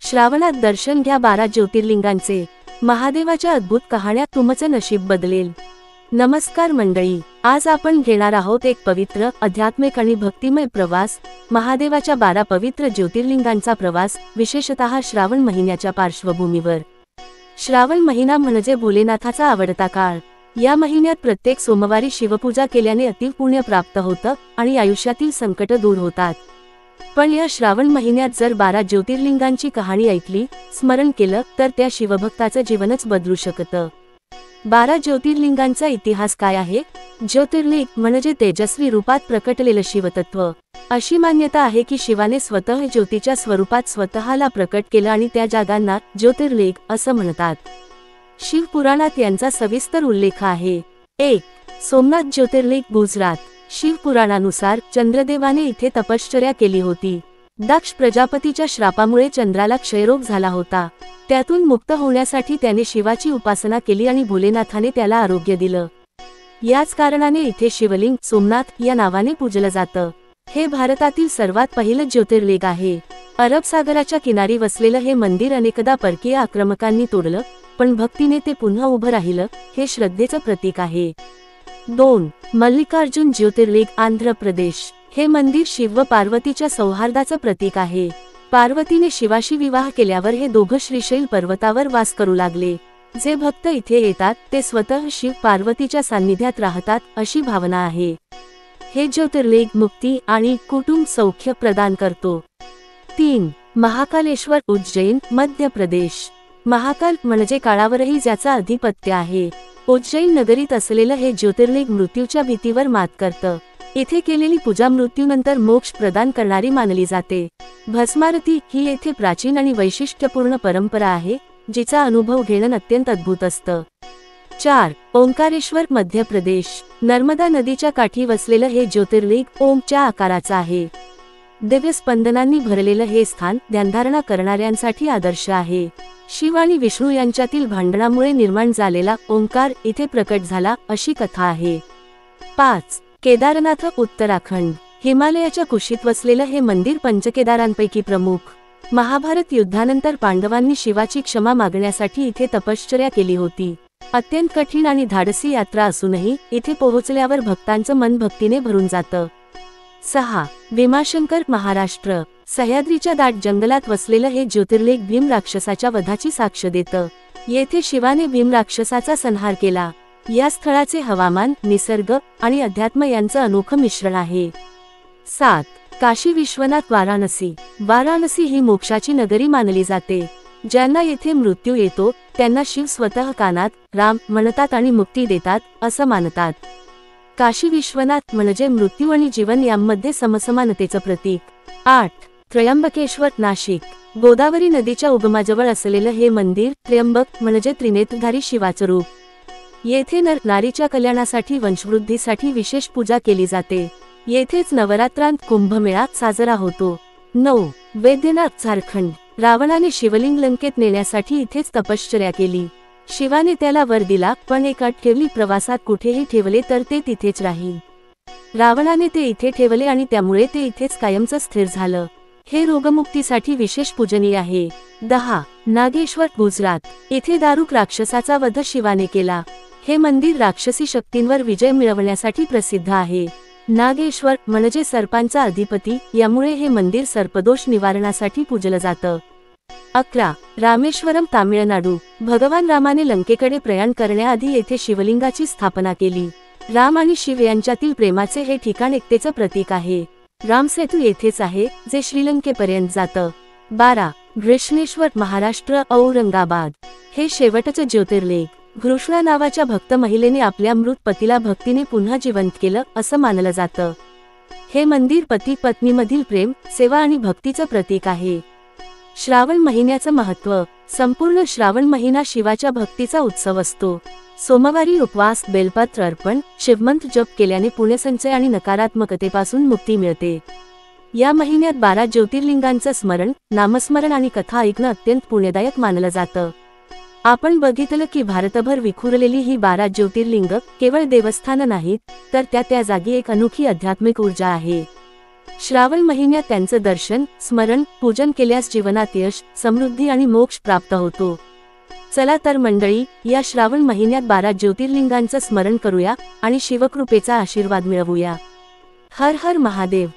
श्रावणात दर्शन घ्या 12 ज्योतिर्लिंगांचे, महादेवाच्या अद्भुत कहाण्या तुमचं नशीब बदलेल। नमस्कार मंडळी, आज आपण घेणार आहोत एक पवित्र, आध्यात्मिक आणि भक्तिमय प्रवास, महादेवाच्या 12 पवित्र ज्योतिर्लिंगांचा प्रवास, विशेषतः श्रावण महिन्याच्या पार्श्वभूमीवर। श्रावण महिना म्हणजे भोलेनाथाचा आवडता काळ। या महिन्यात प्रत्येक सोमवारी शिवपूजा केल्याने अति पुण्य प्राप्त होतं आणि आयुष्यातील संकट दूर होतात। पण या श्रावण महिन्यात जर 12 ज्योतिर्लिंगांची कहाणी ऐकली, स्मरण केलं, तर त्या शिवभक्ताचं जीवनच बदलू शकतं। 12 ज्योतिर्लिंगांचा इतिहास काय आहे? ज्योतिर्लिंग म्हणजे तेजस्वी रूपात प्रकटलेलं शिवतत्व। अशी मान्यता आहे की शिवाने स्वतः ज्योतीच्या स्वरूपात स्वतःला प्रकट केलं आणि त्या जागांना ज्योतिर्लिंग असं म्हणतात। शिवपुराणात यांचा सविस्तर उल्लेख आहे। 1. सोमनाथ ज्योतिर्लिंग, गुजरात। शिवपुराणानुसार चंद्रदेवाने इथे तपश्चर्या केली होती। दक्ष प्रजापतीच्या श्रापामुळे चंद्राला क्षयरोग झाला होता। त्यातून मुक्त होण्यासाठी त्याने शिवाची उपासना केली आणि भोलेनाथाने त्याला आरोग्य दिलं। याच कारणाने इथे शिवलिंग सोमनाथ या नावाने पूजलं जातं। हे भारतातील सर्वात पहिलं ज्योतिर्लिंग आहे। अरब सागराच्या किनारी वसलेलं हे मंदिर अनेकदा परकीय आक्रमकांनी तोडलं, पण भक्तीने ते पुन्हा उभं राहिलं, हे श्रद्धेचं प्रतीक आहे। 2. मल्लिकार्जुन ज्योतिर्लिंग, आंध्र प्रदेश। हे मंदिर शिव व पार्वतीच्या सौहार्दाचं प्रतीक आहे। पार्वतीने शिवाशी विवाह केल्यावर हे दोघं श्रीशैल पर्वतावर वास करू लागले। जे भक्त इथे येतात ते स्वतः शिव पार्वतीच्या सान्निध्यात राहतात, अशी भावना आहे। हे ज्योतिर्लिंग मुक्ती आणि कुटुंब सौख्य प्रदान करतो। 3. महाकालेश्वर, उज्जैन, मध्य प्रदेश। महाकाल म्हणजे काळावरही ज्याचा अधिपत्य आहे। उज्जैन नगरीत असलेलं हे ज्योतिर्लिंग मृत्यूच्या भीतीवर मात करतं। इथे केलेली पूजा मृत्यूनंतर मोक्ष प्रदान करणारी मानली जाते। भस्मारती ही येथे प्राचीन आणि वैशिष्ट्यपूर्ण परंपरा आहे, जिचा अनुभव घेणं अत्यंत अद्भुत असतं। 4. ओंकारेश्वर, मध्य प्रदेश। नर्मदा नदीच्या काठी वसलेलं हे ज्योतिर्लिंग ओमच्या आकाराचं आहे। दिव्य स्पंदनांनी भरलेलं हे स्थान ध्यानधारणा करणाऱ्यांसाठी आदर्श आहे। शिव आणि विष्णू यांच्यातील भांडणामुळे निर्माण झालेला ओंकार इथे प्रकट झाला, अशी कथा आहे। 5. केदारनाथ, उत्तराखंड। हिमालयाच्या कुशीत वसलेलं हे मंदिर पंचकेदारांपैकी प्रमुख। महाभारत युद्धानंतर पांडवांनी शिवाची क्षमा मागण्यासाठी इथे तपश्चर्या केली होती। अत्यंत कठीण आणि धाडसी यात्रा असूनही इथे पोहोचल्यावर भक्तांचं मन भक्तीने भरून जातं। 6. भीमाशंकर, महाराष्ट्र। सह्याद्रीच्या दाट जंगलात वसलेलं हे ज्योतिर्लिंग भीम राक्षसाच्या वधाची साक्ष देतं। येथे शिवाने भीम राक्षसाचा संहार केला। या स्थळाचे हवामान, निसर्ग आणि अध्यात्म यांचं अनोखं मिश्रण आहे। 7. काशी विश्वनाथ, वाराणसी। वाराणसी ही मोक्षाची नगरी मानली जाते। ज्यांना येथे मृत्यू येतो त्यांना शिव स्वतः कानात राम म्हणतात आणि मुक्ती देतात, असं मानतात। काशी विश्वनाथ म्हणजे मृत्यू आणि जीवन यांमध्ये समसमानतेचं प्रतीक। 8. त्र्यंबकेश्वर, नाशिक। गोदावरी नदीच्या उगमाजवळ असलेलं हे मंदिर त्र्यंबक म्हणजे त्रिनेत्रधारी शिवाचं रूप। येथे नर नारीच्या कल्याणासाठी वंशवृद्धीसाठी विशेष पूजा केली जाते। येथेच नवरात्रांत कुंभमेळा साजरा होतो। 9. वैद्यनाथ, झारखंड। रावणाने शिवलिंग लंकेत नेण्यासाठी इथेच तपश्चर्या केली। शिवाने त्याला वर दिला, पण एक अट ठेवली, प्रवासात कुठेही ठेवले तर ते तिथेच राहील। रावणाने ते इथे ठेवले आणि त्यामुळे ते इथेच कायमचं स्थिर झालं। हे रोगमुक्तीसाठी विशेष पूजनीय आहे। 10. नागेश्वर, गुजरात। इथे दारुक राक्षसाचा वध शिवाने केला। हे मंदिर राक्षसी शक्तींवर विजय मिळवण्यासाठी प्रसिद्ध आहे। नागेश्वर म्हणजे सर्पांचा अधिपती, यामुळे हे मंदिर सर्पदोष निवारणासाठी पूजलं जातं। 11. रामेश्वरम, तामिळनाडू। भगवान रामाने लंकेकडे प्रयाण करण्याआधी येथे शिवलिंगाची स्थापना केली। राम आणि शिव यांच्यातील प्रेमाचे हे ठिकाण एकतेचं प्रतीक आहे। रामसेतू येथेच आहे, जे श्रीलंकेपर्यंत जातं। 12. घृष्णेश्वर, महाराष्ट्र, औरंगाबाद। हे शेवटचं ज्योतिर्लिंग। घृष्णा नावाच्या भक्त महिलेने आपल्या मृत पतीला भक्तीने पुन्हा जिवंत केलं, असं मानलं जातं। हे मंदिर पती पत्नीमधील प्रेम, सेवा आणि भक्तीचं प्रतीक आहे। श्रावण महिन्याचं महत्त्व। संपूर्ण श्रावण महिना शिवाच्या भक्तीचा उत्सव असतो। सोमवारी उपवास, बेलपत्र अर्पण, शिवमंत्र जप केल्याने पुण्यसंचय आणि नकारात्मकतेपासून मुक्ती मिळते। या महिन्यात 12 ज्योतिर्लिंगांचं स्मरण, नामस्मरण आणि कथा ऐकणं अत्यंत पुण्यदायक मानलं जातं। आपण बघितलं की भारतभर विखुरलेली ही 12 ज्योतिर्लिंग केवळ देवस्थान नाहीत, तर त्या जागी एक अनोखी आध्यात्मिक ऊर्जा आहे। श्रावण महिन्यात त्यांचं दर्शन, स्मरण, पूजन केल्यास जीवनात यश, समृद्धी आणि मोक्ष प्राप्त होतो. चला तर मंडळी, या श्रावण महिन्यात 12 ज्योतिर्लिंगांचं स्मरण करूया आणि शिवकृपेचा आशीर्वाद मिळवूया. हर हर महादेव.